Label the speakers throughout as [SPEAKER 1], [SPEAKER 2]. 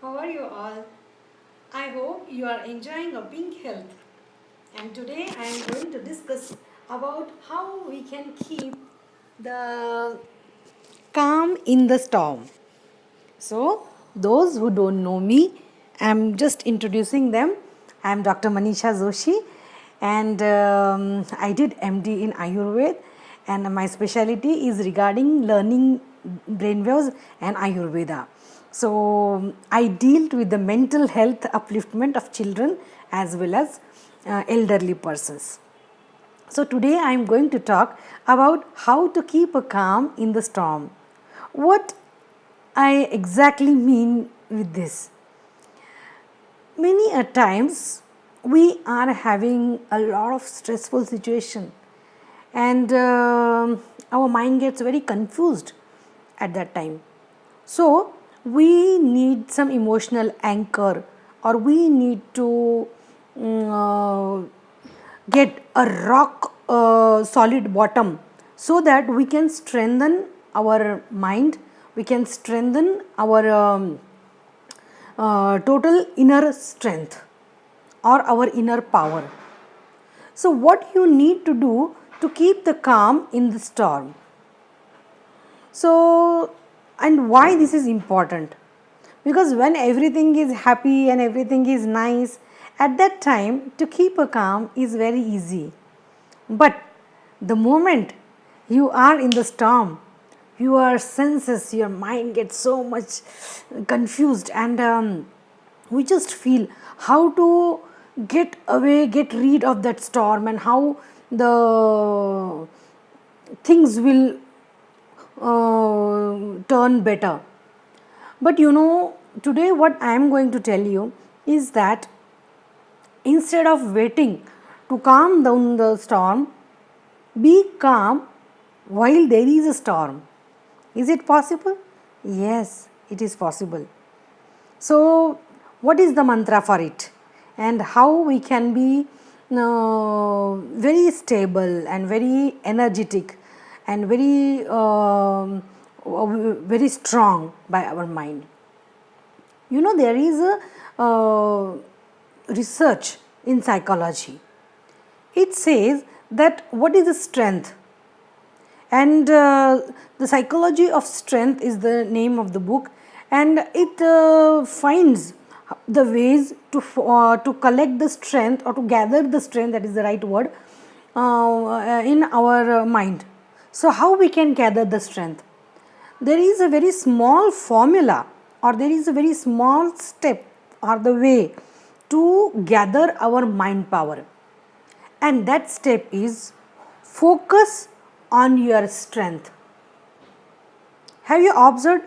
[SPEAKER 1] How are you all? I hope you are enjoying a pink health. And today I am going to discuss about how we can keep the calm in the storm. So, those who don't know me, I'm just introducing them. I'm Dr. Manisha Joshi, and I did MD in Ayurveda, and my specialty is regarding learning brainwaves and Ayurveda. So, I dealt with the mental health upliftment of children as well as elderly persons. So, today I am going to talk about how to keep a calm in the storm. What I exactly mean with this? Many a times we are having a lot of stressful situation, and our mind gets very confused at that time. So we need some emotional anchor, or we need to get a rock solid bottom, so that we can strengthen our mind, we can strengthen our total inner strength or our inner power. So what you need to do to keep the calm in the storm? So, and why this is important? Because when everything is happy and everything is nice, at that time to keep a calm is very easy. But the moment you are in the storm, your senses, your mind gets so much confused, and we just feel how to get away, get rid of that storm, and how the things will turn better. But today what I am going to tell you is that instead of waiting to calm down the storm, be calm while there is a storm. Is it possible? Yes, it is possible. So, what is the mantra for it? And how we can be very stable and very energetic and very strong by our mind. There is a research in psychology. It says that what is the strength, and the psychology of strength is the name of the book, and it finds the ways to collect the strength, or to gather the strength, that is the right word, in our mind. So how we can gather the strength? There is a very small formula, or there is a very small step, or the way to gather our mind power, and that step is focus on your strength. Have you observed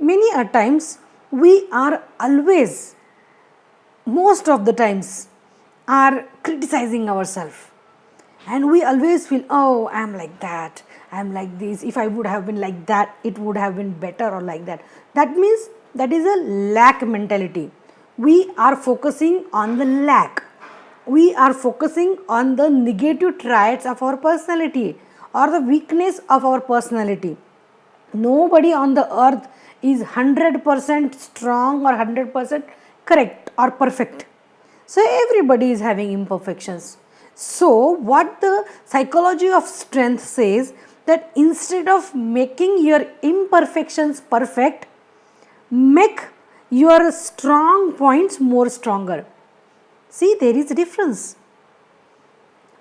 [SPEAKER 1] many a times we are always, most of the times, are criticizing ourselves, and we always feel, oh, I am like that, I am like this, if I would have been like that it would have been better, or like that. That means that is a lack mentality. We are focusing on the lack, we are focusing on the negative traits of our personality, or the weakness of our personality. Nobody on the earth is 100% strong or 100% correct or perfect. So everybody is having imperfections. So what the psychology of strength says, that instead of making your imperfections perfect, make your strong points more stronger. See, there is a difference.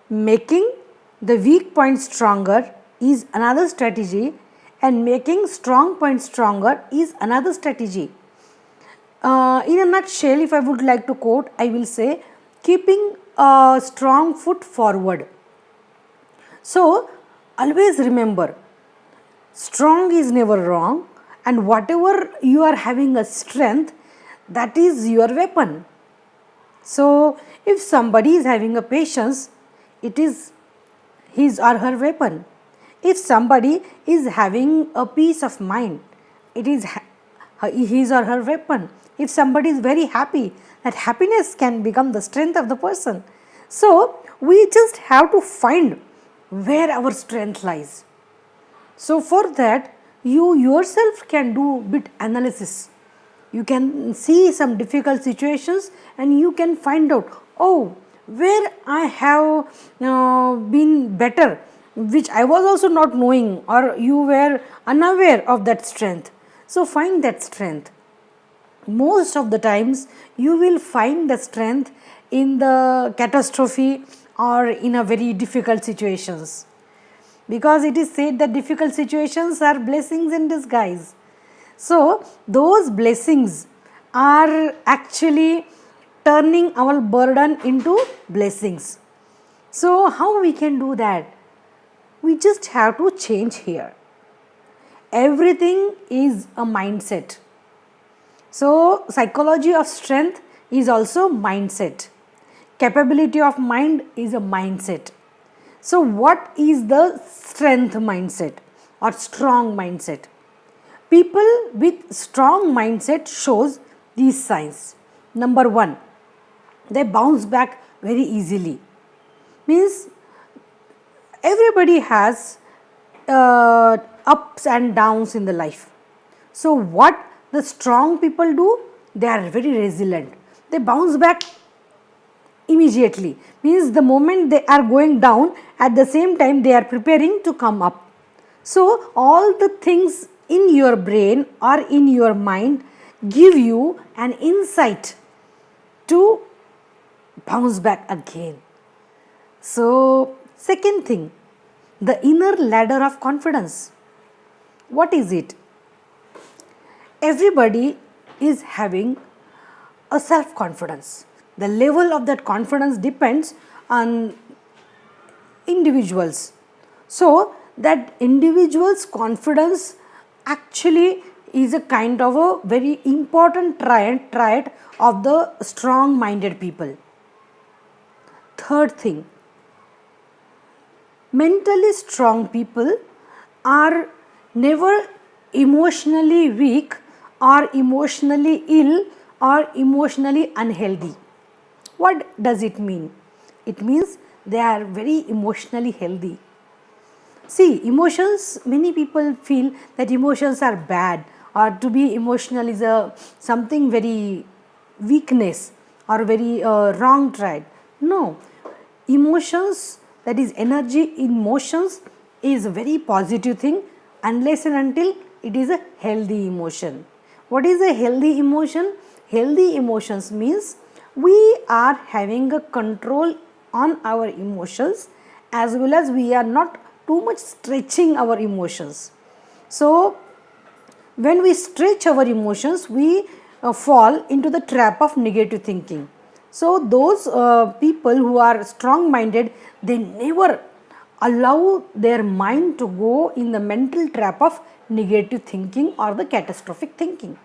[SPEAKER 1] Making the weak points stronger is another strategy, and making strong points stronger is another strategy. In a nutshell, if I would like to quote, I will say, keeping a strong foot forward. So, always remember, strong is never wrong, and whatever you are having a strength, that is your weapon. So, if somebody is having a patience, it is his or her weapon. If somebody is having a peace of mind, it is his or her weapon. If somebody is very happy, that happiness can become the strength of the person. So, we just have to find where our strength lies. So, for that, you yourself can do bit analysis. You can see some difficult situations and you can find out, oh, where I have been better, which I was also not knowing, or you were unaware of that strength. So find that strength. Most of the times you will find the strength in the catastrophe or in a very difficult situations, because it is said that difficult situations are blessings in disguise. So those blessings are actually turning our burden into blessings. So how we can do that? We just have to change here. Everything is a mindset. So psychology of strength is also mindset. Capability of mind is a mindset. So what is the strength mindset or strong mindset? People with strong mindset shows these signs. Number 1, they bounce back very easily. Means everybody has ups and downs in the life. So what the strong people do? They are very resilient. They bounce back immediately. Means the moment they are going down, at the same time they are preparing to come up. So all the things in your brain or in your mind give you an insight to bounce back again. So second thing, the inner ladder of confidence. What is it? Everybody is having a self confidence. The level of that confidence depends on individuals. So that individual's confidence actually is a kind of a very important trait of the strong minded people. Third thing, mentally strong people are never emotionally weak or emotionally ill or emotionally unhealthy. What does it mean? It means they are very emotionally healthy. See, emotions, many people feel that emotions are bad, or to be emotional is a something very weakness or very wrong trait. No, emotions, that is energy in motions, is a very positive thing unless and until it is a healthy emotion. What is a healthy emotion? Healthy emotions means we are having a control on our emotions, as well as we are not too much stretching our emotions. So when we stretch our emotions, we fall into the trap of negative thinking. So those people who are strong minded, they never allow their mind to go in the mental trap of negative thinking or the catastrophic thinking.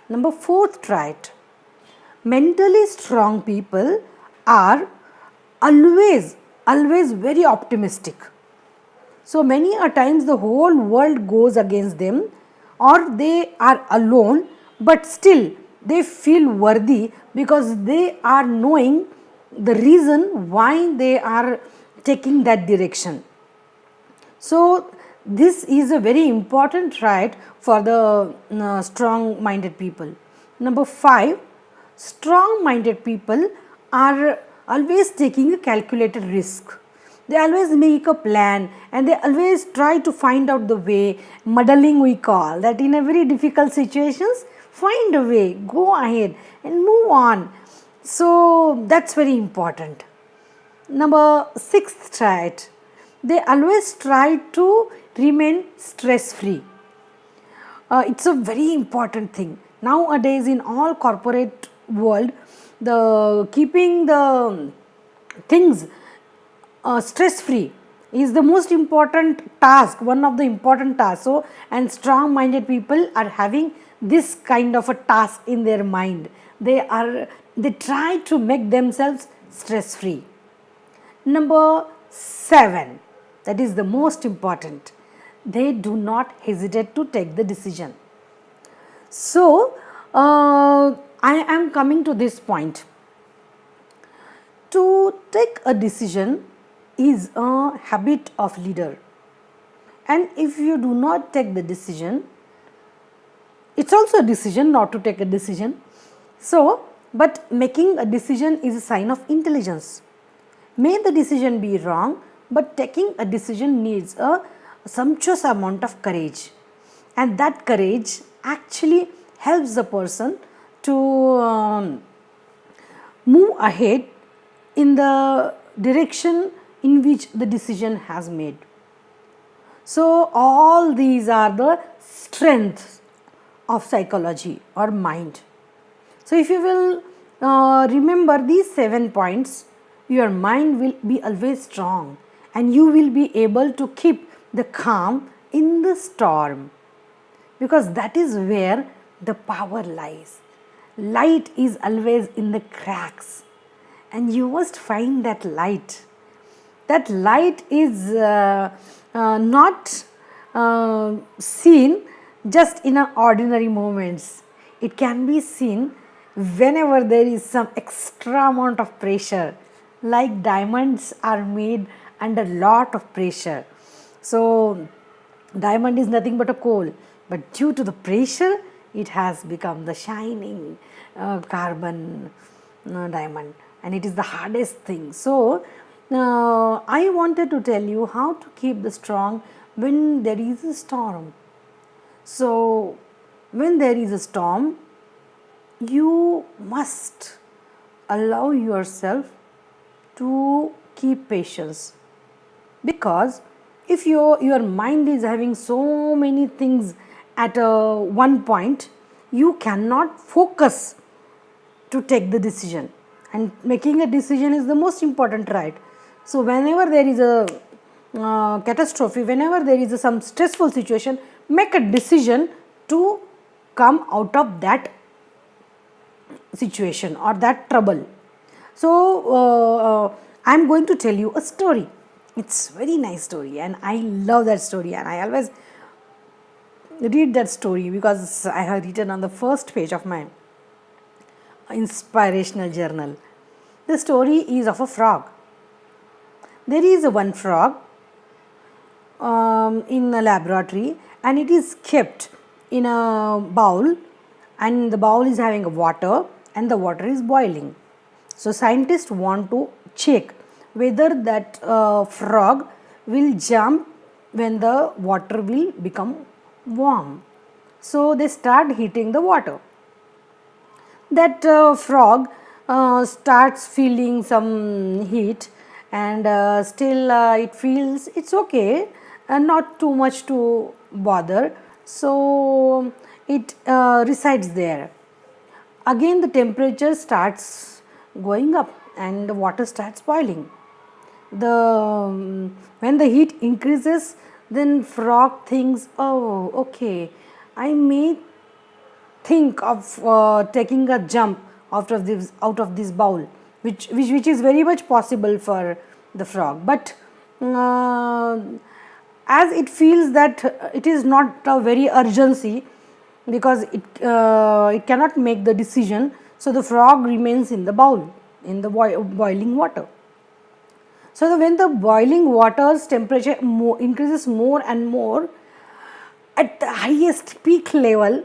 [SPEAKER 1] Number 4th trait, mentally strong people are always very optimistic. So many a times the whole world goes against them, or they are alone, but still they feel worthy because they are knowing the reason why they are taking that direction. So this is a very important trait for the strong minded people. Number 5, strong minded people are always taking a calculated risk. They always make a plan and they always try to find out the way. Muddling we call that. In a very difficult situations, find a way, go ahead and move on. So that's very important. Number 6th trait, they always try to remain stress free. It's a very important thing nowadays in all corporate world. The keeping the things stress free is the most important task, one of the important tasks. So and strong minded people are having this kind of a task in their mind. They try to make themselves stress free. Number 7, that is the most important, they do not hesitate to take the decision. So I am coming to this point. To take a decision is a habit of leader, and if you do not take the decision, it's also a decision not to take a decision. So, but making a decision is a sign of intelligence. May the decision be wrong, but taking a decision needs a sumptuous amount of courage, and that courage actually helps the person to move ahead in the direction in which the decision has made. So, all these are the strengths of psychology or mind. So, if you will remember these 7 points, your mind will be always strong and you will be able to keep the calm in the storm, because that is where the power lies. Light is always in the cracks, and you must find that light. That light is not seen just in an ordinary moments. It can be seen whenever there is some extra amount of pressure, like diamonds are made under lot of pressure. So diamond is nothing but a coal, but due to the pressure it has become the shining carbon diamond, and it is the hardest thing. So I wanted to tell you how to keep the strong when there is a storm. So when there is a storm, you must allow yourself to keep patience, because if your mind is having so many things at one point, you cannot focus to take the decision, and making a decision is the most important, right? So whenever there is a catastrophe, whenever there is some stressful situation, make a decision to come out of that situation or that trouble. So I am going to tell you a story. It's very nice story, and I love that story, and I always read that story because I have written on the first page of my inspirational journal. The story is of a frog. There is one frog in a laboratory, and it is kept in a bowl, and the bowl is having water, and the water is boiling. So scientists want to check whether that frog will jump when the water will become warm. So they start heating the water. That frog starts feeling some heat, and still it feels it's okay, not too much to bother. So it resides there. Again the temperature starts going up and the water starts boiling. When the heat increases, then frog thinks, oh okay, I may think of taking a jump out of this bowl, which is very much possible for the frog, but as it feels that it is not a very urgency, because it cannot make the decision, so the frog remains in the bowl, in the boiling water. So when the boiling water's temperature increases more and more, at the highest peak level,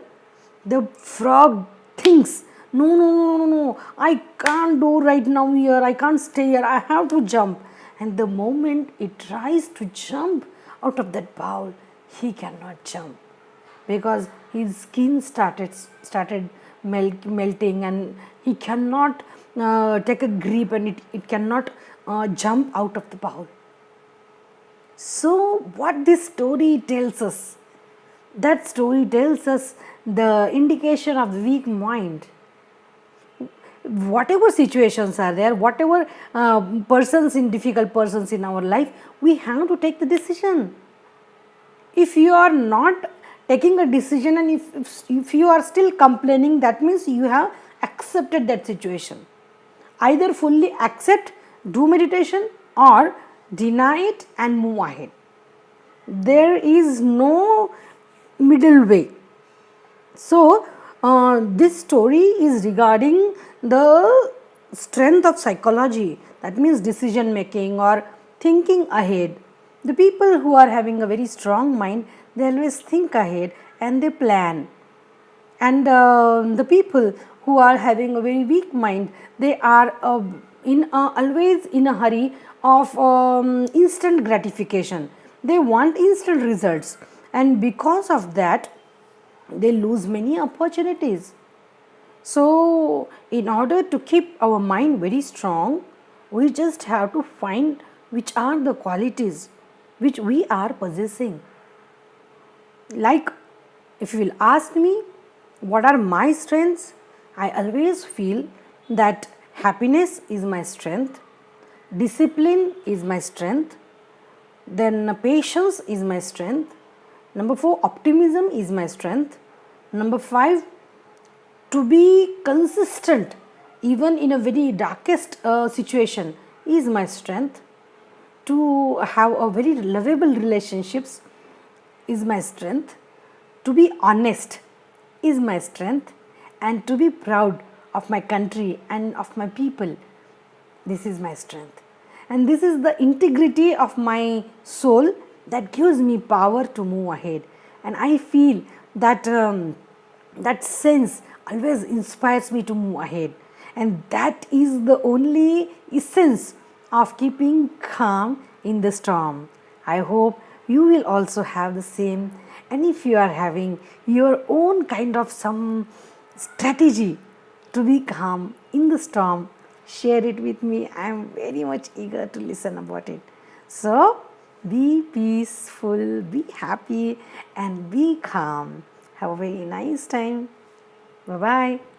[SPEAKER 1] the frog thinks, no, I can't do right now here, I can't stay here, I have to jump. And the moment it tries to jump out of that bowl, he cannot jump, because his skin started melting, and he cannot take a grip, and it cannot jump out of the bowl. So what this story tells us? That story tells us the indication of the weak mind. Whatever situations are there, whatever difficult persons in our life, we have to take the decision. If you are not taking a decision, and if you are still complaining, that means you have accepted that situation. Either fully accept, do meditation, or deny it and move ahead. There is no middle way. So this story is regarding the strength of psychology, that means decision making or thinking ahead. The people who are having a very strong mind, they always think ahead and they plan. And the people who are having a very weak mind, they are always in a hurry of instant gratification. They want instant results, and because of that they lose many opportunities. So, in order to keep our mind very strong, we just have to find which are the qualities which we are possessing. Like, if you will ask me, what are my strengths? I always feel that happiness is my strength, discipline is my strength, then patience is my strength, number 4, optimism is my strength, number 5, to be consistent even in a very darkest situation is my strength, to have a very lovable relationships is my strength, to be honest is my strength, and to be proud of my country and of my people, this is my strength. And this is the integrity of my soul that gives me power to move ahead. And I feel that that sense always inspires me to move ahead, and that is the only essence of keeping calm in the storm. I hope you will also have the same, and if you are having your own kind of some strategy to be calm in the storm, share it with me. I am very much eager to listen about it. So be peaceful, be happy, and be calm. Have a very nice time. Bye bye.